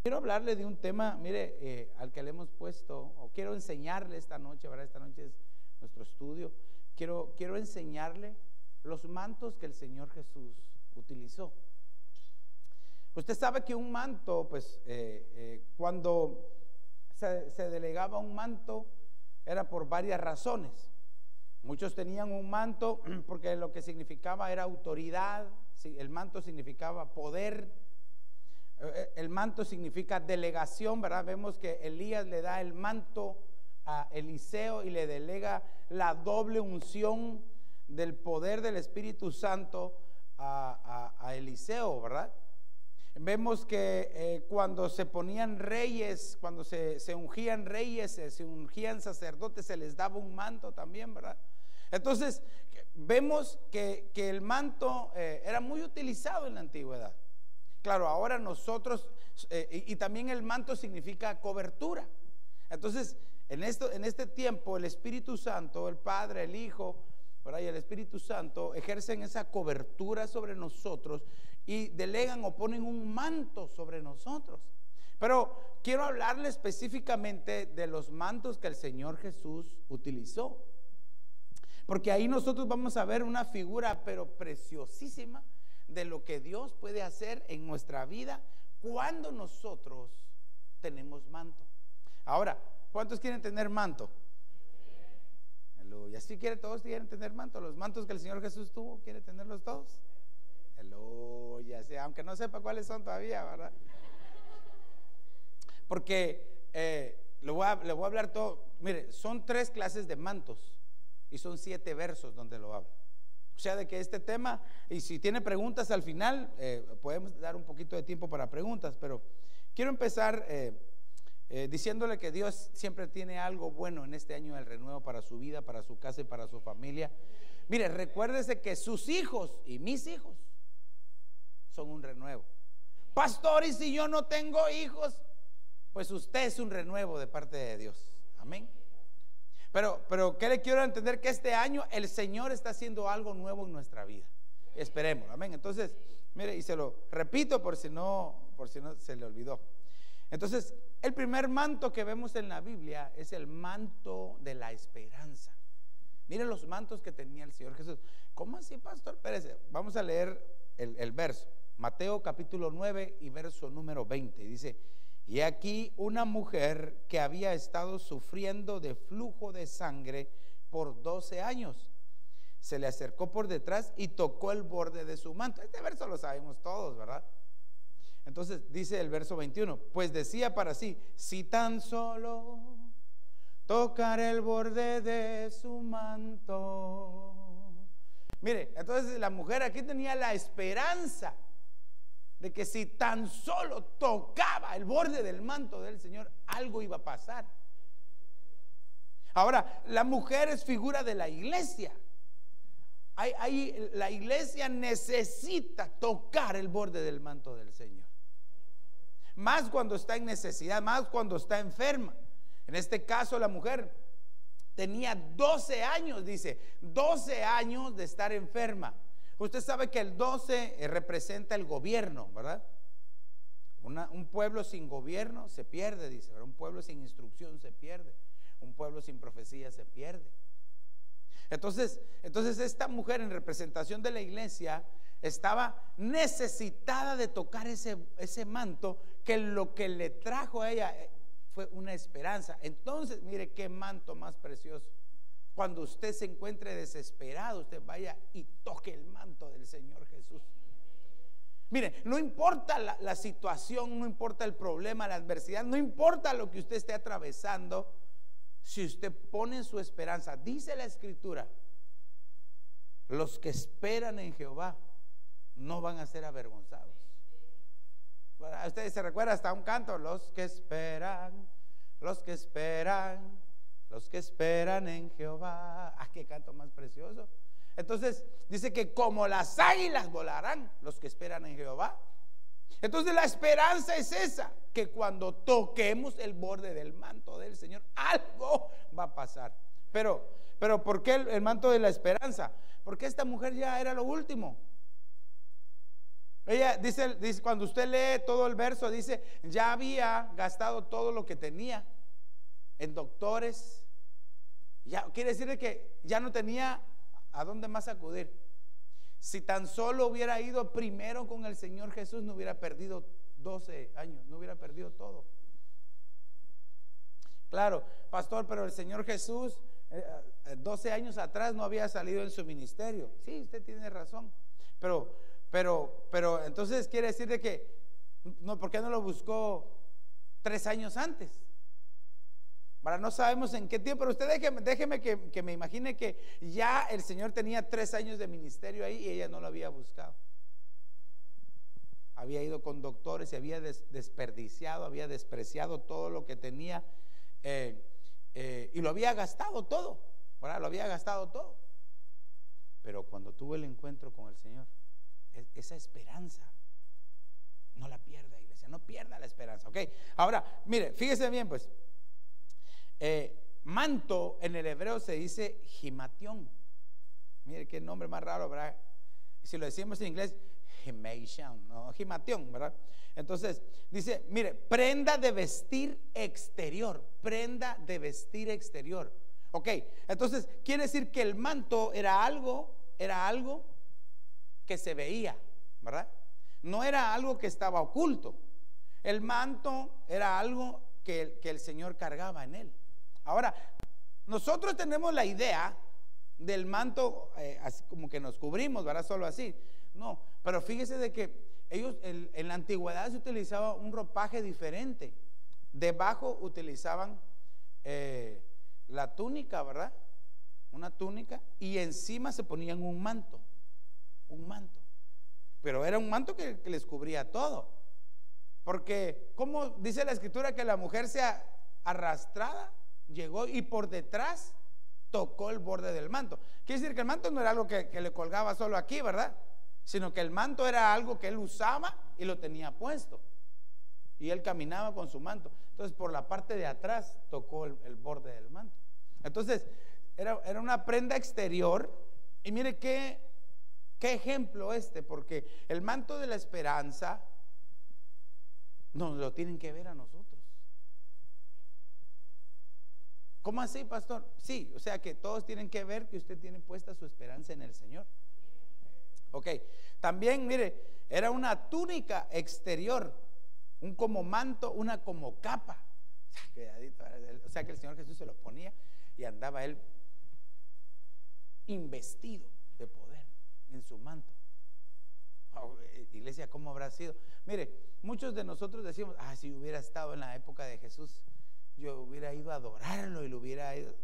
Quiero hablarle de un tema, mire, al que le hemos puesto, o quiero enseñarle esta noche, ¿verdad? Esta noche es nuestro estudio. Quiero enseñarle los mantos que el Señor Jesús utilizó. Usted sabe que un manto, pues, cuando se delegaba un manto, era por varias razones. Muchos tenían un manto porque lo que significaba era autoridad, el manto significaba poder, el manto significa delegación, ¿verdad? Vemos que Elías le da el manto a Eliseo y le delega la doble unción del poder del Espíritu Santo a Eliseo, ¿verdad? Vemos que cuando se ponían reyes, cuando se ungían reyes, se ungían sacerdotes, se les daba un manto también, ¿verdad? Entonces vemos que el manto era muy utilizado en la antigüedad. Claro, ahora nosotros, y también el manto significa cobertura. Entonces en este tiempo el Espíritu Santo, el Padre, el Hijo, ¿verdad? Y el Espíritu Santo ejercen esa cobertura sobre nosotros y delegan o ponen un manto sobre nosotros. Pero quiero hablarle específicamente de los mantos que el Señor Jesús utilizó, porque ahí nosotros vamos a ver una figura pero preciosísima de lo que Dios puede hacer en nuestra vida cuando nosotros tenemos manto. Ahora, ¿cuántos quieren tener manto? Aleluya. ¿Sí quieren? Todos quieren tener manto. Los mantos que el Señor Jesús tuvo, ¿quiere tenerlos todos? Aleluya. Sí, aunque no sepa cuáles son todavía, ¿verdad? Porque le voy a hablar todo. Mire, son 3 clases de mantos y son 7 versos donde lo habla. O sea, de que este tema, y si tiene preguntas al final, podemos dar un poquito de tiempo para preguntas, pero quiero empezar diciéndole que Dios siempre tiene algo bueno en este año del renuevo para su vida, para su casa y para su familia. Mire, recuérdese que sus hijos y mis hijos son un renuevo. Pastor, y si yo no tengo hijos, pues usted es un renuevo de parte de Dios. Amén. Pero ¿qué le quiero entender? Que este año el Señor está haciendo algo nuevo en nuestra vida. Esperemos, amén. Entonces, mire, y se lo repito por si no se le olvidó. Entonces, el primer manto que vemos en la Biblia es el manto de la esperanza. Miren los mantos que tenía el Señor Jesús. ¿Cómo así, Pastor Pérez? Vamos a leer el verso. Mateo capítulo 9 y verso número 20. Dice: y aquí una mujer que había estado sufriendo de flujo de sangre por 12 años, se le acercó por detrás y tocó el borde de su manto. Este verso lo sabemos todos, ¿verdad? Entonces dice el verso 21, pues decía para sí: si tan solo tocaré el borde de su manto. Mire, entonces la mujer aquí tenía la esperanza de que si tan solo tocaba el borde del manto del Señor, algo iba a pasar. Ahora, la mujer es figura de la iglesia. La iglesia necesita tocar el borde del manto del Señor, más cuando está en necesidad, más cuando está enferma. En este caso la mujer tenía 12 años, dice, 12 años de estar enferma. Usted sabe que el 12 representa el gobierno, ¿verdad? Un pueblo sin gobierno se pierde, dice, ¿verdad? Un pueblo sin instrucción se pierde. Un pueblo sin profecía se pierde. Entonces esta mujer, en representación de la iglesia, estaba necesitada de tocar ese manto, que lo que le trajo a ella fue una esperanza. Entonces, mire qué manto más precioso. Cuando usted se encuentre desesperado, usted vaya y toque el manto del Señor Jesús. Mire, no importa la situación, no importa el problema, la adversidad, no importa lo que usted esté atravesando, si usted pone su esperanza, dice la Escritura, los que esperan en Jehová no van a ser avergonzados. Ustedes se recuerdan hasta un canto: los que esperan, los que esperan, los que esperan en Jehová. Ah, qué canto más precioso. Entonces dice que como las águilas volarán los que esperan en Jehová. Entonces la esperanza es esa, que cuando toquemos el borde del manto del Señor, algo va a pasar. Pero ¿por qué el manto de la esperanza? Porque esta mujer ya era lo último. Ella dice, cuando usted lee todo el verso, dice, ya había gastado todo lo que tenía en doctores. Ya quiere decir que ya no tenía a dónde más acudir. Si tan solo hubiera ido primero con el Señor Jesús, no hubiera perdido 12 años, no hubiera perdido todo. Claro, pastor, pero el Señor Jesús 12 años atrás no había salido en su ministerio. Sí, usted tiene razón. Pero entonces quiere decir de que no, ¿por qué no lo buscó 3 años antes? Ahora no sabemos en qué tiempo, pero usted déjeme que me imagine que ya el Señor tenía 3 años de ministerio ahí y ella no lo había buscado. Había ido con doctores y había desperdiciado, había despreciado todo lo que tenía y lo había gastado todo, ¿verdad? Lo había gastado todo. Pero cuando tuvo el encuentro con el Señor, esa esperanza no la pierda, iglesia, no pierda la esperanza, ¿ok? Ahora, mire, fíjese bien, pues. Manto en el hebreo se dice himatión. Mire qué nombre más raro, ¿verdad? Si lo decimos en inglés, himation, no, himatión, ¿verdad? Entonces dice, mire, prenda de vestir exterior, prenda de vestir exterior. Ok, entonces quiere decir que el manto era algo que se veía, ¿verdad? No era algo que estaba oculto. El manto era algo que el Señor cargaba en él. Ahora, nosotros tenemos la idea del manto así como que nos cubrimos, ¿verdad? Solo así. No, pero fíjese de que ellos en la antigüedad se utilizaba un ropaje diferente. Debajo utilizaban la túnica, ¿verdad? Una túnica, y encima se ponían un manto. Pero era un manto que les cubría todo. Porque, como dice la escritura, que la mujer sea arrastrada, llegó y por detrás tocó el borde del manto. Quiere decir que el manto no era algo que le colgaba solo aquí, ¿verdad? Sino que el manto era algo que él usaba y lo tenía puesto. Y él caminaba con su manto. Entonces, por la parte de atrás tocó el borde del manto. Entonces, era una prenda exterior. Y mire qué ejemplo porque el manto de la esperanza nos lo tienen que ver a nosotros. ¿Cómo así, pastor? Sí, o sea que todos tienen que ver que usted tiene puesta su esperanza en el Señor. Ok, también mire, era una túnica exterior, un como manto, una como capa. O sea que el Señor Jesús se lo ponía y andaba él investido de poder en su manto. Oh, iglesia, ¿cómo habrá sido? Mire, muchos de nosotros decimos, si hubiera estado en la época de Jesús, yo hubiera ido a adorarlo y lo hubiera ido.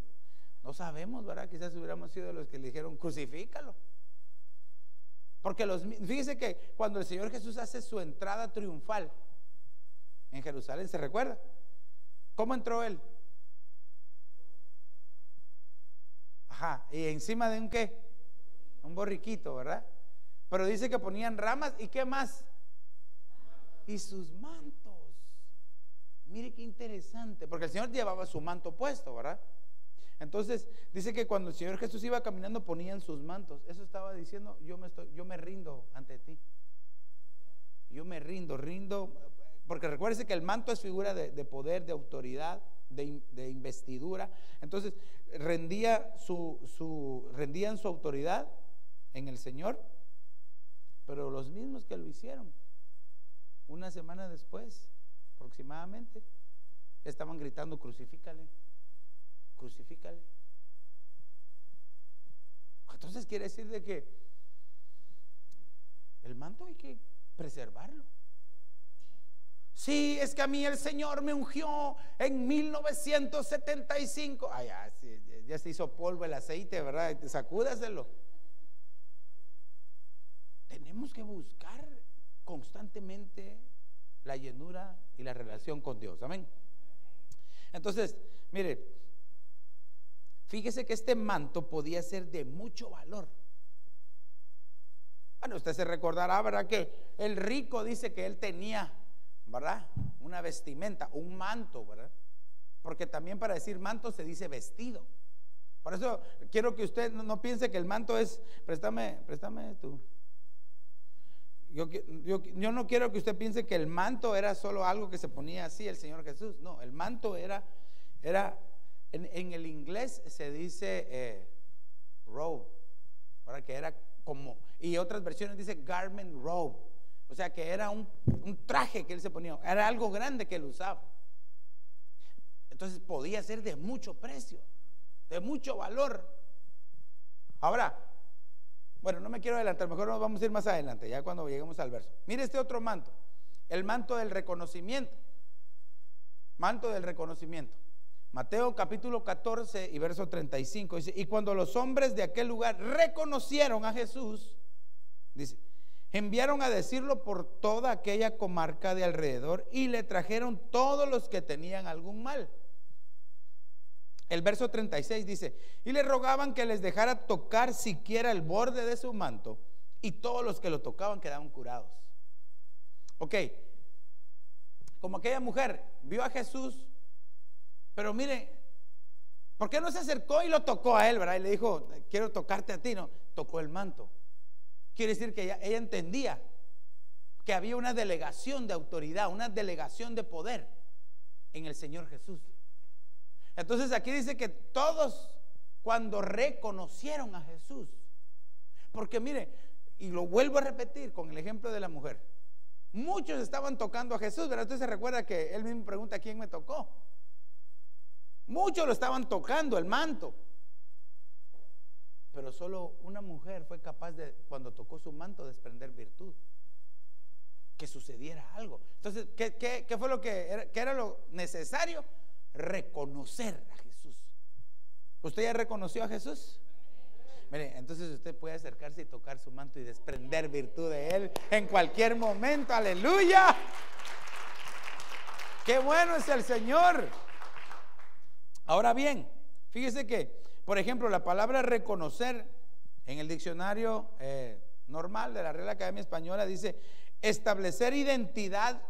No sabemos, ¿verdad? Quizás hubiéramos sido los que le dijeron, crucifícalo. Porque fíjese que cuando el Señor Jesús hace su entrada triunfal en Jerusalén, ¿se recuerda? ¿Cómo entró él? Y encima de un ¿qué? Un borriquito, ¿verdad? Pero dice que ponían ramas y ¿qué más? Y sus mantos. Mire qué interesante, porque el Señor llevaba su manto puesto, ¿verdad? Entonces dice que cuando el Señor Jesús iba caminando ponían sus mantos. Eso estaba diciendo, yo me rindo ante ti. Yo me rindo, porque recuérdese que el manto es figura de poder, de autoridad, de investidura. Entonces rendían su autoridad en el Señor. Pero los mismos que lo hicieron, una semana después aproximadamente, estaban gritando, crucifícale, crucifícale. Entonces quiere decir de que el manto hay que preservarlo. Sí, es que a mí el Señor me ungió en 1975. Ya se hizo polvo el aceite, ¿verdad? Sacúdaselo. Tenemos que buscar constantemente la llenura y la relación con Dios. Amén. Entonces, mire, fíjese que este manto podía ser de mucho valor. Bueno, usted se recordará, ¿verdad? Que el rico dice que él tenía, ¿verdad? Una vestimenta, un manto, ¿verdad? Porque también para decir manto se dice vestido. Por eso quiero que usted no piense que el manto es, préstame tú. yo no quiero que usted piense que el manto era solo algo que se ponía así el Señor Jesús. No, el manto era en el inglés se dice robe, para que era como, y otras versiones dice garment robe, o sea que era un traje que él se ponía, era algo grande que él usaba. Entonces podía ser de mucho precio, de mucho valor. Ahora, bueno, no me quiero adelantar, mejor nos vamos a ir más adelante, ya cuando lleguemos al verso. Mire este otro manto, el manto del reconocimiento. Manto del reconocimiento. Mateo capítulo 14 y verso 35 dice: y cuando los hombres de aquel lugar reconocieron a Jesús, dice, enviaron a decirlo por toda aquella comarca de alrededor y le trajeron todos los que tenían algún mal. El verso 36 dice: y le rogaban que les dejara tocar siquiera el borde de su manto, y todos los que lo tocaban quedaban curados. Ok, como aquella mujer vio a Jesús, pero mire, ¿por qué no se acercó y lo tocó a él, verdad? Y le dijo, quiero tocarte a ti. No, tocó el manto. Quiere decir que ella entendía que había una delegación de autoridad, una delegación de poder en el Señor Jesús. Entonces aquí dice que todos cuando reconocieron a Jesús, porque mire, y lo vuelvo a repetir con el ejemplo de la mujer, muchos estaban tocando a Jesús, ¿verdad? Usted se recuerda que él mismo pregunta quién me tocó. Muchos lo estaban tocando, el manto, pero solo una mujer fue capaz de, cuando tocó su manto, desprender virtud, que sucediera algo. Entonces, ¿qué fue lo que era lo necesario? Reconocer a Jesús. ¿Usted ya reconoció a Jesús? Mire, entonces usted puede acercarse y tocar su manto y desprender virtud de él en cualquier momento. Aleluya. Qué bueno es el Señor. Ahora bien, fíjese que, por ejemplo, la palabra reconocer en el diccionario normal de la Real Academia Española dice establecer identidad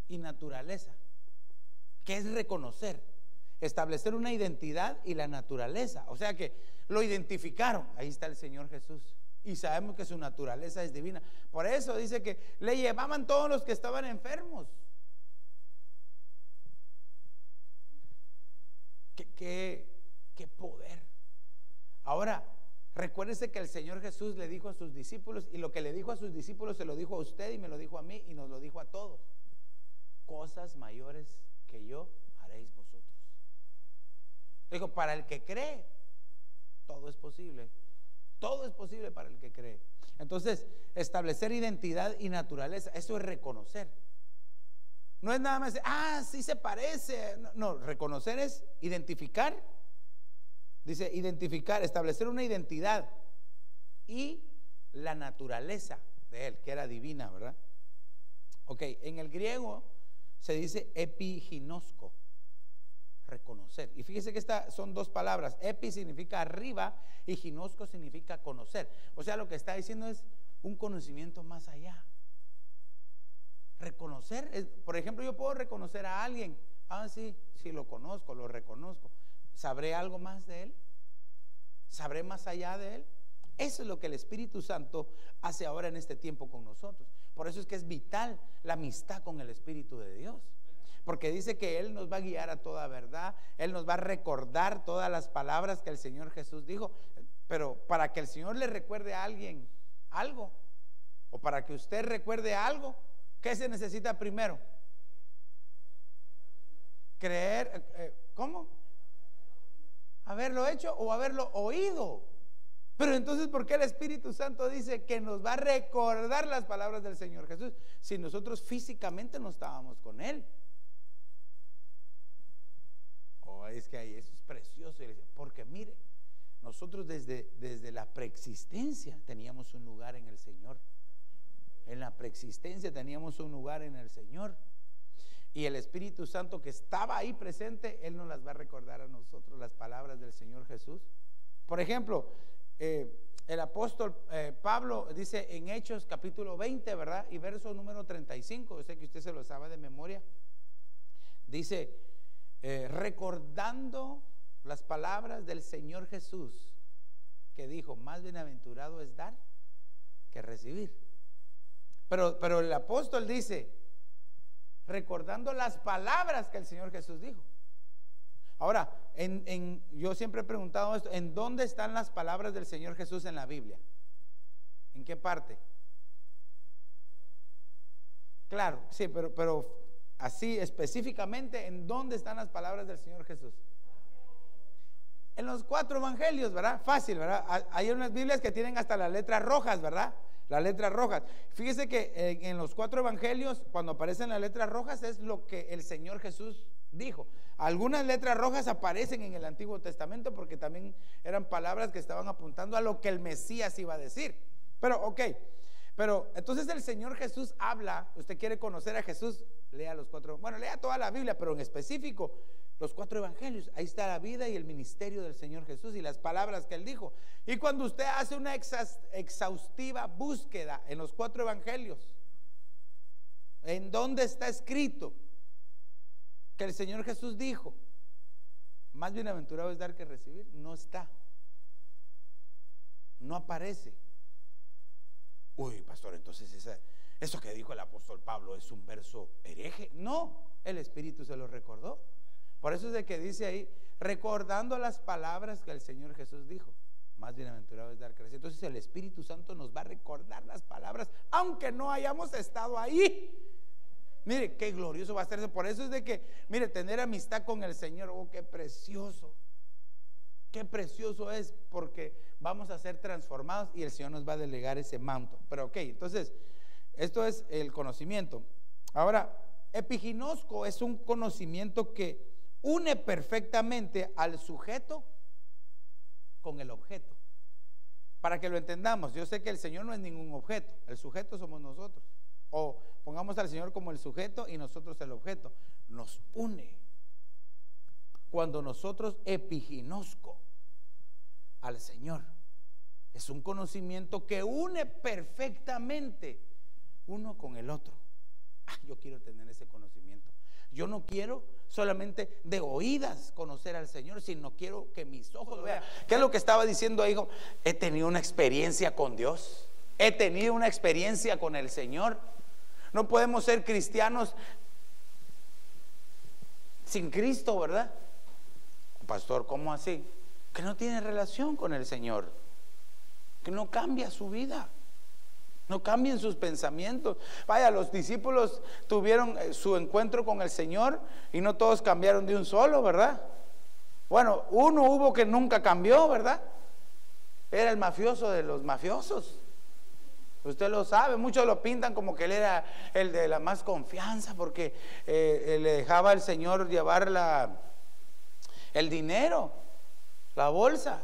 y naturaleza. ¿Qué es reconocer? Establecer una identidad y la naturaleza. O sea que lo identificaron. Ahí está el Señor Jesús. Y sabemos que su naturaleza es divina. Por eso dice que le llevaban todos los que estaban enfermos. Qué poder. Ahora, recuérdese que el Señor Jesús le dijo a sus discípulos, y lo que le dijo a sus discípulos se lo dijo a usted y me lo dijo a mí y nos lo dijo a todos: cosas mayores que yo haréis vosotros. Dijo, para el que cree, todo es posible. Todo es posible para el que cree. Entonces, establecer identidad y naturaleza, eso es reconocer. No es nada más, sí se parece. No, reconocer es identificar. Dice identificar, establecer una identidad y la naturaleza de él, que era divina, ¿verdad? Ok, en el griego se dice epiginosko, reconocer. Y fíjese que estas son dos palabras. Epi significa arriba y ginosko significa conocer. O sea, lo que está diciendo es un conocimiento más allá. Reconocer, por ejemplo, yo puedo reconocer a alguien. Sí, lo conozco, lo reconozco. ¿Sabré algo más de él? ¿Sabré más allá de él? Eso es lo que el Espíritu Santo hace ahora en este tiempo con nosotros. Por eso es que es vital la amistad con el Espíritu de Dios, porque dice que Él nos va a guiar a toda verdad. Él nos va a recordar todas las palabras que el Señor Jesús dijo. Pero para que el Señor le recuerde a alguien algo, o para que usted recuerde algo, ¿qué se necesita primero? Creer. ¿Cómo? ¿Haberlo hecho o haberlo oído? Pero entonces, ¿por qué el Espíritu Santo dice que nos va a recordar las palabras del Señor Jesús si nosotros físicamente no estábamos con Él? Es que ahí eso es precioso. Porque mire, nosotros desde la preexistencia teníamos un lugar en el Señor. En la preexistencia teníamos un lugar en el Señor. Y el Espíritu Santo que estaba ahí presente, Él nos las va a recordar a nosotros, las palabras del Señor Jesús. Por ejemplo, el apóstol Pablo dice en Hechos capítulo 20, ¿verdad? Y verso número 35, yo sé que usted se lo sabe de memoria. Dice, recordando las palabras del Señor Jesús, que dijo, más bienaventurado es dar que recibir. Pero el apóstol dice, recordando las palabras que el Señor Jesús dijo. Ahora, yo siempre he preguntado esto, ¿en dónde están las palabras del Señor Jesús en la Biblia? ¿En qué parte? Claro, sí, pero así específicamente, ¿en dónde están las palabras del Señor Jesús? En los 4 evangelios, ¿verdad? Fácil, ¿verdad? Hay unas Biblias que tienen hasta las letras rojas, ¿verdad? Las letras rojas. Fíjese que en los 4 evangelios, cuando aparecen las letras rojas, es lo que el Señor Jesús dijo. Algunas letras rojas aparecen en el Antiguo Testamento porque también eran palabras que estaban apuntando a lo que el Mesías iba a decir. Pero, ok. Pero entonces el Señor Jesús habla. Usted quiere conocer a Jesús, lea los 4, bueno, lea toda la Biblia, pero en específico los 4 evangelios. Ahí está la vida y el ministerio del Señor Jesús y las palabras que Él dijo. Y cuando usted hace una exhaustiva búsqueda en los 4 evangelios, ¿en dónde está escrito que el Señor Jesús dijo, más bienaventurado es dar que recibir? No está, no aparece. Uy, pastor, entonces eso que dijo el apóstol Pablo es un verso hereje. No, el Espíritu se lo recordó. Por eso es de que dice ahí, recordando las palabras que el Señor Jesús dijo, más bienaventurado es dar que recibir. Entonces el Espíritu Santo nos va a recordar las palabras, aunque no hayamos estado ahí. Mire, qué glorioso va a ser. Por eso es de que, mire, tener amistad con el Señor, oh, qué precioso. Qué precioso es, porque vamos a ser transformados y el Señor nos va a delegar ese manto. Pero ok, entonces, esto es el conocimiento. Ahora, epiginosco es un conocimiento que une perfectamente al sujeto con el objeto. Para que lo entendamos, yo sé que el Señor no es ningún objeto, el sujeto somos nosotros. O pongamos al Señor como el sujeto y nosotros el objeto. Nos une cuando nosotros epiginosco al Señor. Es un conocimiento que une perfectamente uno con el otro. Yo quiero tener ese conocimiento. Yo no quiero solamente de oídas conocer al Señor, sino quiero que mis ojos vean. ¿Qué es lo que estaba diciendo ahí? He tenido una experiencia con Dios. He tenido una experiencia con el Señor. No podemos ser cristianos sin Cristo, ¿verdad? Pastor, ¿cómo así? Que no tiene relación con el Señor, que no cambia su vida, no cambian sus pensamientos. Vaya, los discípulos tuvieron su encuentro con el Señor y no todos cambiaron de un solo, ¿verdad? Bueno, uno hubo que nunca cambió, ¿verdad? Era el mafioso de los mafiosos. Usted lo sabe, muchos lo pintan como que él era el de la más confianza porque le dejaba al Señor llevar el dinero, la bolsa.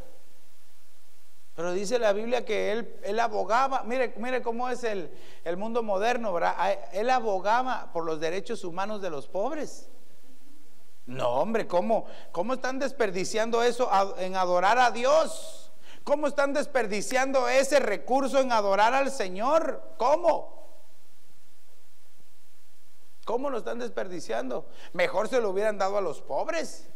Pero dice la Biblia que él abogaba. Mire cómo es el mundo moderno, ¿verdad? Él abogaba por los derechos humanos de los pobres. No, hombre, ¿cómo están desperdiciando eso en adorar a Dios? ¿Cómo están desperdiciando ese recurso en adorar al Señor? ¿Cómo lo están desperdiciando? Mejor se lo hubieran dado a los pobres.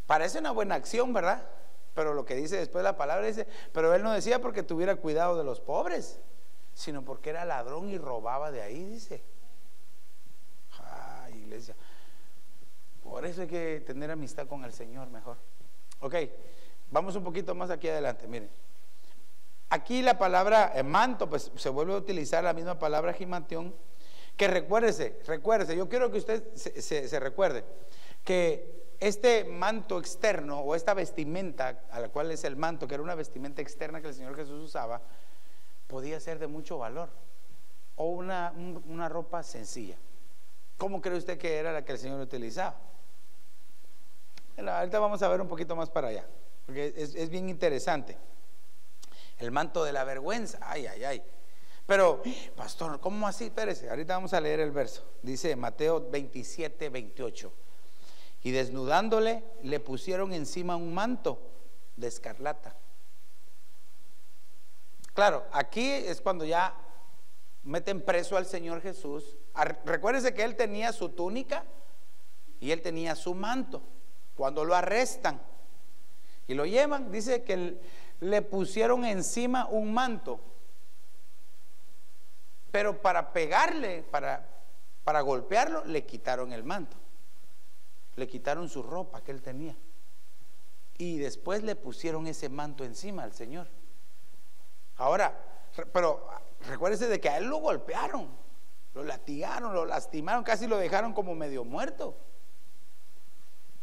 Parece una buena acción, ¿verdad? Pero lo que dice después la palabra dice, pero él no decía porque tuviera cuidado de los pobres, sino porque era ladrón y robaba de ahí, dice. Ay, iglesia, por eso hay que tener amistad con el Señor mejor. Ok, vamos un poquito más aquí adelante, miren. Aquí la palabra manto, pues se vuelve a utilizar la misma palabra gimantión, que recuérdese, yo quiero que usted se recuerde que este manto externo o esta vestimenta a la cual es el manto, que era una vestimenta externa que el Señor Jesús usaba, podía ser de mucho valor o una ropa sencilla. ¿Cómo cree usted que era la que el Señor utilizaba? Bueno, ahorita vamos a ver un poquito más para allá, porque es bien interesante. El manto de la vergüenza, ay. Pero, pastor, ¿cómo así? Espérese, ahorita vamos a leer el verso. Dice Mateo 27:28. Y desnudándole, le pusieron encima un manto de escarlata. Claro, aquí es cuando ya meten preso al Señor Jesús. Recuérdese que él tenía su túnica y él tenía su manto. Cuando lo arrestan y lo llevan, dice que le pusieron encima un manto. Pero para pegarle, para golpearlo, le quitaron el manto, le quitaron su ropa que él tenía, y después le pusieron ese manto encima al Señor. Ahora, pero recuérdese de que a él lo golpearon, lo latigaron, lo lastimaron, casi lo dejaron como medio muerto.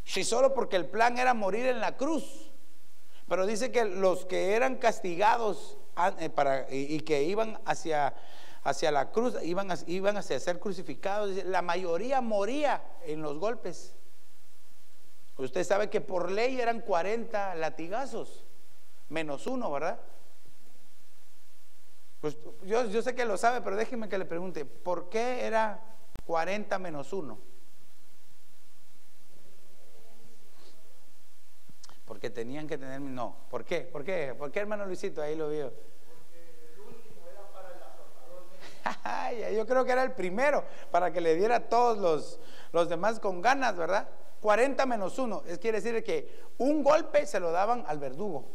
Si solo porque el plan era morir en la cruz. Pero dice que los que eran castigados y que iban hacia la cruz, iban hacia ser crucificados, la mayoría moría en los golpes. Usted sabe que por ley eran 40 latigazos, menos uno, ¿verdad? Pues yo sé que lo sabe, pero déjeme que le pregunte, ¿por qué era 40 menos uno? Porque tenían que tener, no, ¿por qué? ¿Por qué? ¿Por qué, hermano Luisito? Ahí lo vio. Porque el último era para el azorador. Yo creo que era el primero, para que le diera a todos los demás con ganas, ¿verdad? 40 menos 1, quiere decir que un golpe se lo daban al verdugo.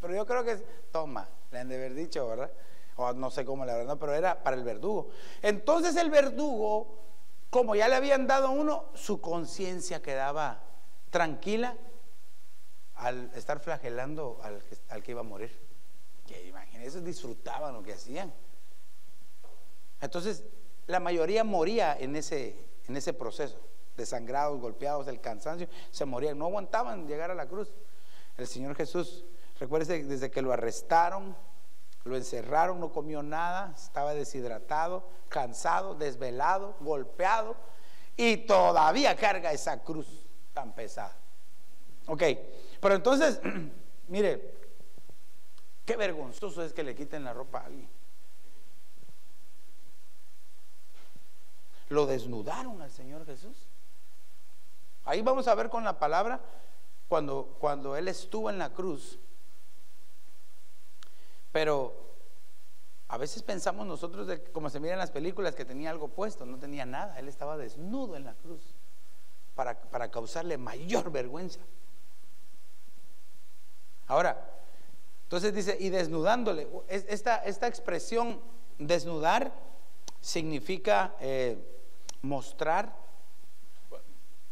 Pero yo creo que toma, le han de haber dicho, ¿verdad? O no sé cómo le habrán dado, pero era para el verdugo. Entonces el verdugo, como ya le habían dado uno, su conciencia quedaba tranquila al estar flagelando al que iba a morir. Que imagínense, disfrutaban lo que hacían. Entonces la mayoría moría en ese proceso, desangrados, golpeados, el cansancio, se morían, no aguantaban llegar a la cruz. El Señor Jesús, recuérdese, desde que lo arrestaron, lo encerraron, no comió nada, estaba deshidratado, cansado, desvelado, golpeado, y todavía carga esa cruz tan pesada. Ok, pero entonces, mire, qué vergonzoso es que le quiten la ropa a alguien. Lo desnudaron al Señor Jesús. Ahí vamos a ver con la palabra cuando Él estuvo en la cruz. Pero a veces pensamos nosotros, como se mira en las películas, que tenía algo puesto. No tenía nada, Él estaba desnudo en la cruz para causarle mayor vergüenza. Ahora, entonces dice, y desnudándole. Esta expresión desnudar significa mostrar.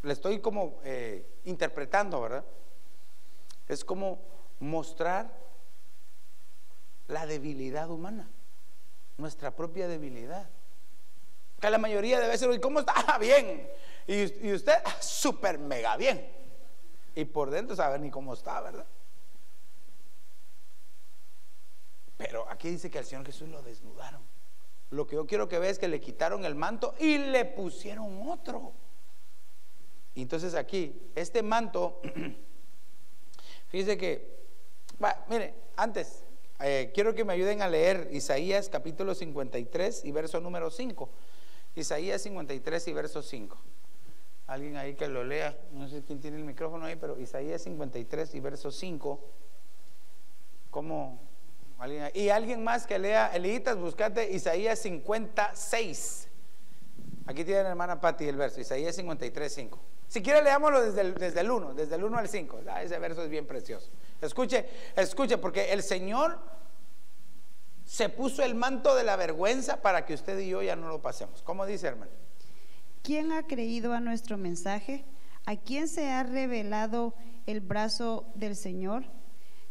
Le estoy como interpretando, ¿verdad? Es como mostrar la debilidad humana, nuestra propia debilidad. Que la mayoría de veces, ¿y cómo está? Ah, bien. Y usted, súper mega bien. Y por dentro sabe ni cómo está, ¿verdad? Pero aquí dice que al Señor Jesús lo desnudaron. Lo que yo quiero que vea es que le quitaron el manto y le pusieron otro. Y entonces aquí, este manto, fíjese que, mire, antes, quiero que me ayuden a leer Isaías capítulo 53 y verso número 5. Isaías 53 y verso 5. Alguien ahí que lo lea, no sé quién tiene el micrófono ahí, pero Isaías 53 y verso 5. ¿Cómo? ¿Alguien ahí? Y alguien más que lea, Eliitas, buscate Isaías 56. Aquí tiene la hermana Patti el verso, Isaías 53, 5. Si quiere leámoslo desde el 1 al 5. Ese verso es bien precioso. Escuche, porque el Señor se puso el manto de la vergüenza para que usted y yo ya no lo pasemos. ¿Cómo dice, hermano? ¿Quién ha creído a nuestro mensaje? ¿A quién se ha revelado el brazo del Señor?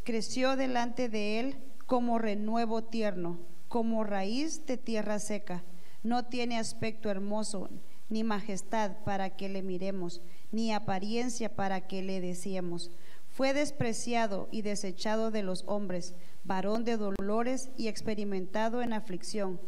Creció delante de él como renuevo tierno, como raíz de tierra seca. No tiene aspecto hermoso, ni majestad para que le miremos, ni apariencia para que le deseemos. Fue despreciado y desechado de los hombres, varón de dolores y experimentado en aflicción.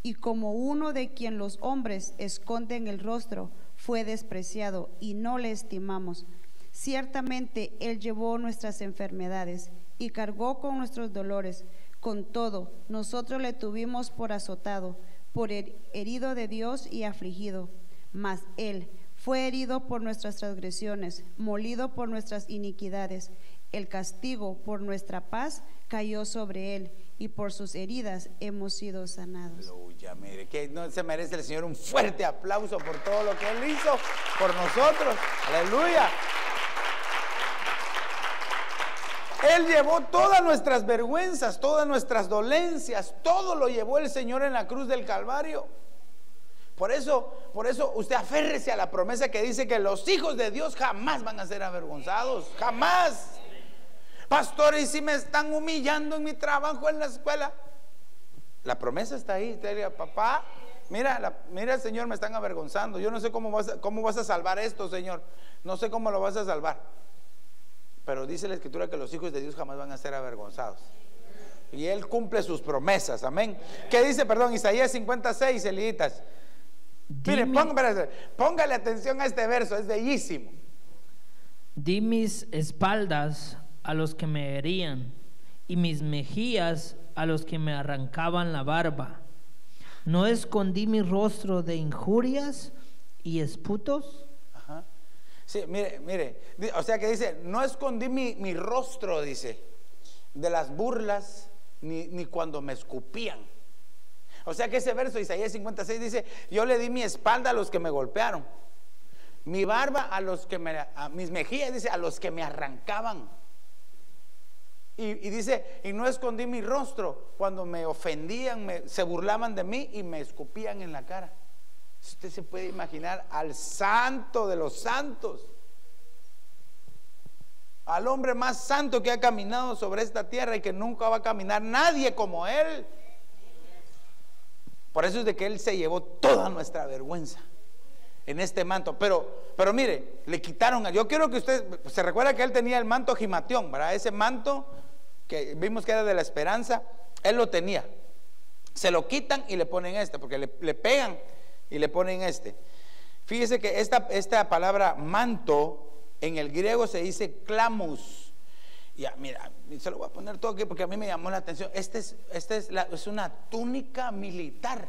Y como uno de quien los hombres esconden el rostro, fue despreciado y no le estimamos. Ciertamente Él llevó nuestras enfermedades y cargó con nuestros dolores. Con todo, nosotros le tuvimos por azotado, por herido de Dios y afligido. Mas Él fue herido por nuestras transgresiones, molido por nuestras iniquidades. El castigo por nuestra paz cayó sobre Él, y por sus heridas hemos sido sanados. Aleluya, mire, que no se merece el Señor un fuerte aplauso por todo lo que Él hizo por nosotros. Aleluya. Él llevó todas nuestras vergüenzas, todas nuestras dolencias, todo lo llevó el Señor en la cruz del Calvario. Por eso usted aférrese a la promesa que dice que los hijos de Dios jamás van a ser avergonzados, jamás. Pastor, y si me están humillando en mi trabajo, en la escuela, la promesa está ahí. Usted diga, papá, mira, el Señor, me están avergonzando. Yo no sé cómo vas a salvar esto, Señor. No sé cómo lo vas a salvar. Pero dice la Escritura que los hijos de Dios jamás van a ser avergonzados. Y Él cumple sus promesas, amén. ¿Qué dice, perdón? Isaías 56, Eliitas. Mire, póngale atención a este verso, es bellísimo. Di mis espaldas a los que me herían, y mis mejillas a los que me arrancaban la barba. No escondí mi rostro de injurias y esputos. Ajá. Sí, mire, o sea que dice, no escondí mi rostro, dice, de las burlas, ni cuando me escupían. O sea que ese verso, Isaías 56, dice, yo le di mi espalda a los que me golpearon, mi barba a mis mejillas, dice, a los que me arrancaban. Y dice, y no escondí mi rostro cuando me ofendían, se burlaban de mí y me escupían en la cara. Usted se puede imaginar al santo de los santos, al hombre más santo que ha caminado sobre esta tierra y que nunca va a caminar nadie como él. Por eso es de que Él se llevó toda nuestra vergüenza en este manto. Pero mire, le quitaron. Yo quiero que usted se recuerda que Él tenía el manto Gimatión, ¿verdad? Ese manto que vimos que era de la esperanza, Él lo tenía. Se lo quitan y le ponen este, porque le pegan y le ponen este. Fíjese que esta palabra manto en el griego se dice clamus. Ya, mira, se lo voy a poner todo aquí porque a mí me llamó la atención. Es una túnica militar.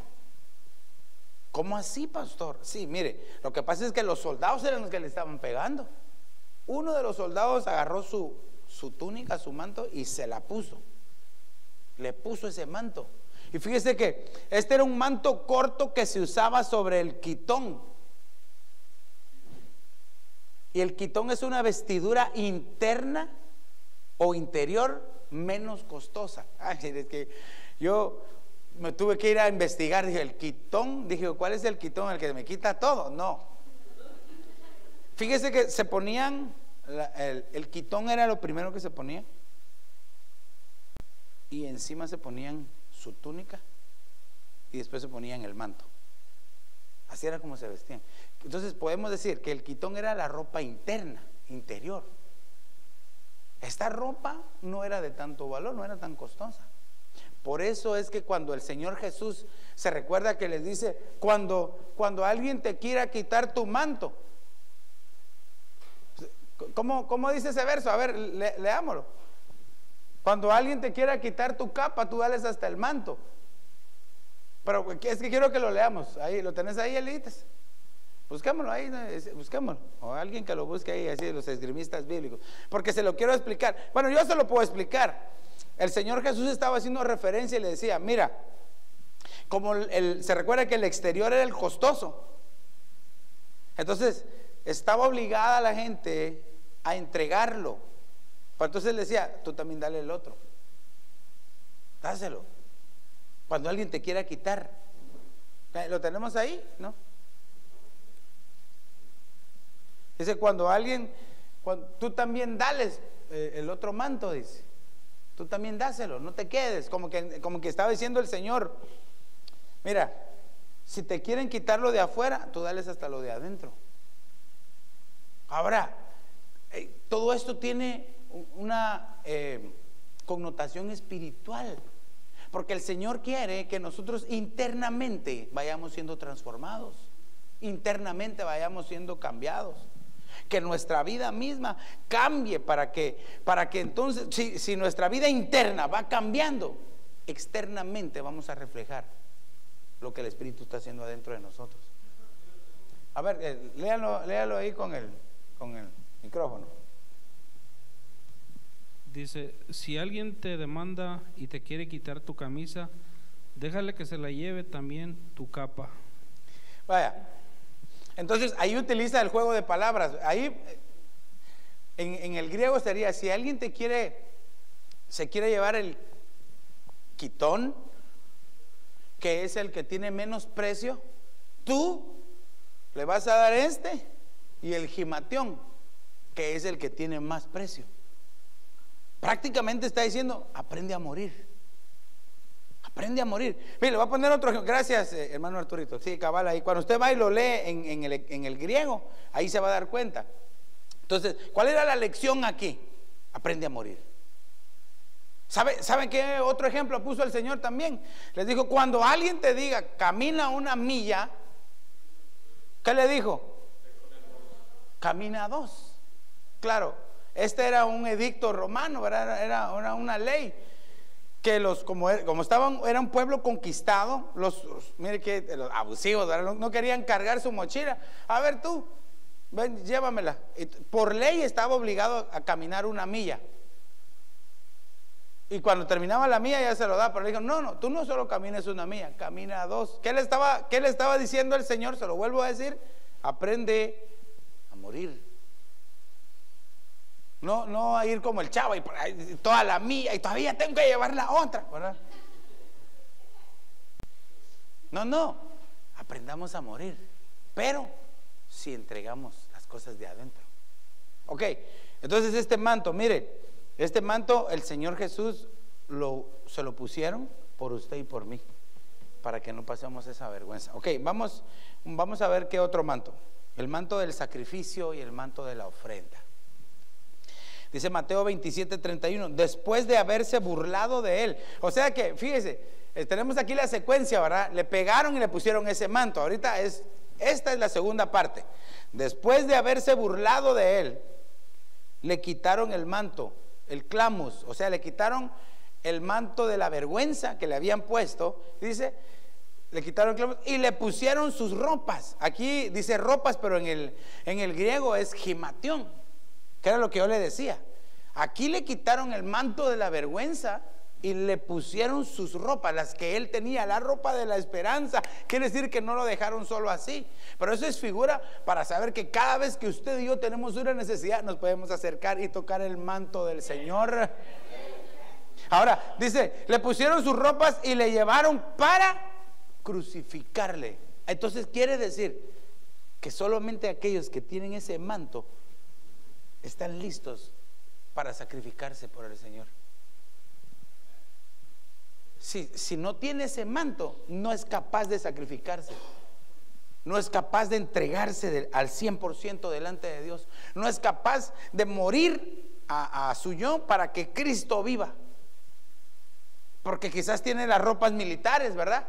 ¿Cómo así, pastor? Sí, mire, lo que pasa es que los soldados eran los que le estaban pegando. Uno de los soldados agarró su túnica, su manto, y se la puso. Le puso ese manto. Y fíjese que este era un manto corto que se usaba sobre el quitón. Y el quitón es una vestidura interna o interior menos costosa. Ay, es que yo me tuve que ir a investigar. Dije, el quitón, dije, ¿cuál es el quitón? ¿El que me quita todo? No. Fíjese que se ponían, el quitón era lo primero que se ponía, y encima se ponían su túnica y después se ponían el manto. Así era como se vestían. Entonces podemos decir que el quitón era la ropa interna, interior. Esta ropa no era de tanto valor, no era tan costosa. Por eso es que cuando el Señor Jesús se recuerda que les dice, cuando alguien te quiera quitar tu manto. ¿Cómo dice ese verso? A ver, leámoslo. Cuando alguien te quiera quitar tu capa, tú dales hasta el manto. Pero es que quiero que lo leamos. Ahí, ¿lo tenés ahí, Elites? Busquémoslo ahí, busquémoslo. O alguien que lo busque ahí, así, los esgrimistas bíblicos. Porque se lo quiero explicar. Bueno, yo se lo puedo explicar. El Señor Jesús estaba haciendo referencia y le decía, mira, como se recuerda que el exterior era el costoso. Entonces, estaba obligada la gente a entregarlo. Pero entonces le decía, tú también dale el otro. Dáselo. Cuando alguien te quiera quitar. ¿Lo tenemos ahí? ¿No? Dice, cuando tú también dales el otro manto, dice. Tú también dáselo, no te quedes. Como que estaba diciendo el Señor, mira, si te quieren quitar lo de afuera, tú dales hasta lo de adentro. Ahora, todo esto tiene una connotación espiritual, porque el Señor quiere que nosotros internamente vayamos siendo transformados, internamente vayamos siendo cambiados, que nuestra vida misma cambie para que entonces, si nuestra vida interna va cambiando, externamente vamos a reflejar lo que el Espíritu está haciendo adentro de nosotros. A ver, léalo ahí con el micrófono. Dice, si alguien te demanda y te quiere quitar tu camisa, déjale que se la lleve también tu capa. Vaya, entonces ahí utiliza el juego de palabras. Ahí en el griego sería, si alguien te quiere se quiere llevar el quitón, que es el que tiene menos precio, tú le vas a dar este, y el gimatión, que es el que tiene más precio. Prácticamente está diciendo, aprende a morir. Aprende a morir. Mire, le voy a poner otro ejemplo. Gracias, hermano Arturito. Sí, cabal, ahí. Cuando usted va y lo lee en el griego, ahí se va a dar cuenta. Entonces, ¿cuál era la lección aquí? Aprende a morir. ¿Saben qué otro ejemplo puso el Señor también? Les dijo, cuando alguien te diga, camina una milla, ¿qué le dijo? Camina 2. Claro, este era un edicto romano, ¿verdad? Era una ley. Que como era un pueblo conquistado, mire que los abusivos, ¿verdad? No querían cargar su mochila. A ver tú, ven, llévamela. Y por ley estaba obligado a caminar una milla. Y cuando terminaba la milla ya se lo da, pero le dijo, no, tú no solo camines una milla, camina 2. ¿Qué le estaba diciendo el Señor? Se lo vuelvo a decir, aprende a morir. No a ir como el chavo y por ahí, toda la mía y todavía tengo que llevar la otra, ¿verdad? No, aprendamos a morir, pero si entregamos las cosas de adentro. Ok, entonces este manto, mire, este manto el Señor Jesús se lo pusieron por usted y por mí, para que no pasemos esa vergüenza. Ok, vamos a ver qué otro manto. El manto del sacrificio y el manto de la ofrenda. Dice Mateo 27:31, después de haberse burlado de él. O sea que, fíjese, tenemos aquí la secuencia, ¿verdad? Le pegaron y le pusieron ese manto. Ahorita esta es la segunda parte. Después de haberse burlado de él, le quitaron el manto, el clamus, o sea, le quitaron el manto de la vergüenza que le habían puesto. Dice, le quitaron el clamus y le pusieron sus ropas. Aquí dice ropas, pero en el griego es gimatión, que era lo que yo le decía. Aquí le quitaron el manto de la vergüenza y le pusieron sus ropas, las que él tenía, la ropa de la esperanza. Quiere decir que no lo dejaron solo así. Pero eso es figura para saber que cada vez que usted y yo tenemos una necesidad, nos podemos acercar y tocar el manto del Señor. Ahora, dice, le pusieron sus ropas y le llevaron para crucificarle. Entonces quiere decir que solamente aquellos que tienen ese manto están listos para sacrificarse por el Señor. Si no tiene ese manto, no es capaz de sacrificarse, no es capaz de entregarse al 100% delante de Dios, no es capaz de morir a su yo para que Cristo viva, porque quizás tiene las ropas militares, ¿verdad?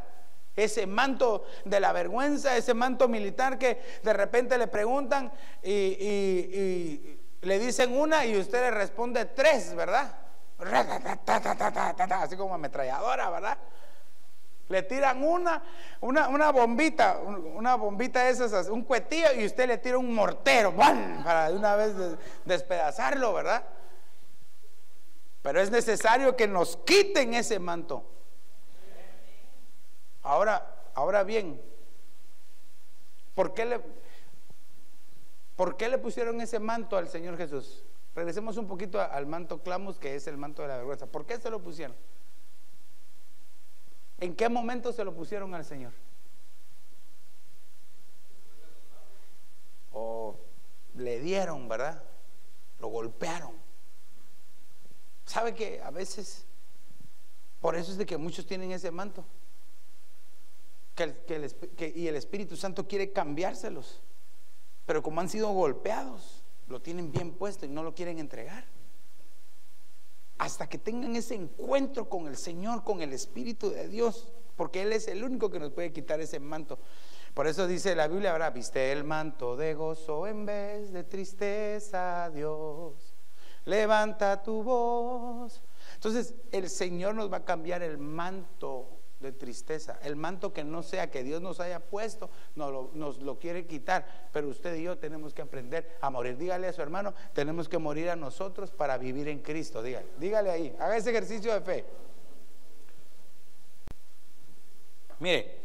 Ese manto de la vergüenza, ese manto militar que de repente le preguntan y le dicen una y usted le responde 3, ¿verdad? Así como ametralladora, ¿verdad? Le tiran una bombita de esas, un cuetillo, y usted le tira un mortero, ¡bam!, para de una vez despedazarlo, ¿verdad? Pero es necesario que nos quiten ese manto. Ahora bien, ¿por qué le pusieron ese manto al Señor Jesús? Regresemos un poquito al manto clamus, que es el manto de la vergüenza. ¿Por qué se lo pusieron? ¿En qué momento se lo pusieron al Señor? O le dieron, ¿verdad? Lo golpearon. ¿Sabe que a veces, por eso es de que muchos tienen ese manto? Y el Espíritu Santo quiere cambiárselos, pero como han sido golpeados, lo tienen bien puesto y no lo quieren entregar. Hasta que tengan ese encuentro con el Señor, con el Espíritu de Dios, porque Él es el único que nos puede quitar ese manto. Por eso dice la Biblia, ahora viste el manto de gozo en vez de tristeza, Dios, levanta tu voz. Entonces el Señor nos va a cambiar el manto de tristeza, el manto que no sea que Dios nos haya puesto, nos lo quiere quitar, pero usted y yo tenemos que aprender a morir. Dígale a su hermano, tenemos que morir a nosotros para vivir en Cristo. Dígale ahí, haga ese ejercicio de fe. Mire,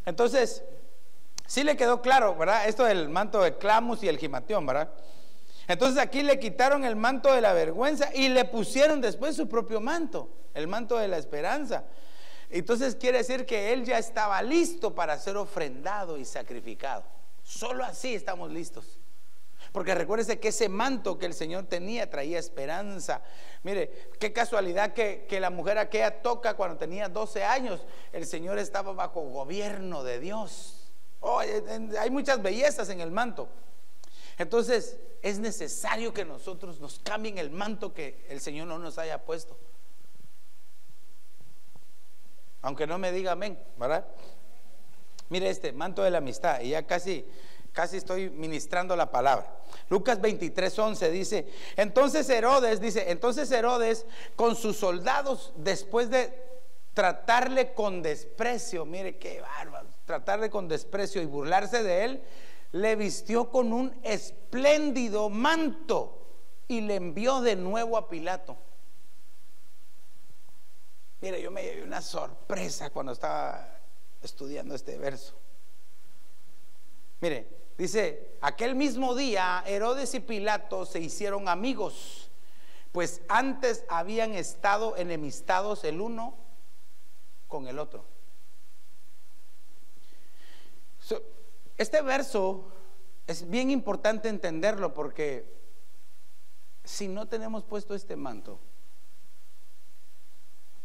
entonces, sí le quedó claro, ¿verdad? Esto del manto de clamus y el gimatión, ¿verdad? Entonces aquí le quitaron el manto de la vergüenza y le pusieron después su propio manto, el manto de la esperanza. Entonces quiere decir que él ya estaba listo para ser ofrendado y sacrificado. Solo así estamos listos. Porque recuérdese que ese manto que el Señor tenía traía esperanza. Mire, qué casualidad que la mujer aquella toca cuando tenía 12 años. El Señor estaba bajo gobierno de Dios. Oh, hay muchas bellezas en el manto. Entonces es necesario que nosotros nos cambien el manto que el Señor no nos haya puesto. Aunque no me diga amén, ¿verdad? Mire este manto de la amistad. Y ya casi estoy ministrando la palabra. Lucas 23:11 dice, entonces Herodes con sus soldados, después de tratarle con desprecio, mire qué bárbaro, tratarle con desprecio y burlarse de él, le vistió con un espléndido manto y le envió de nuevo a Pilato. Mire, yo me llevé una sorpresa cuando estaba estudiando este verso. Mire, dice, aquel mismo día Herodes y Pilato se hicieron amigos, pues antes habían estado enemistados el uno con el otro. Este verso es bien importante entenderlo, porque si no tenemos puesto este manto,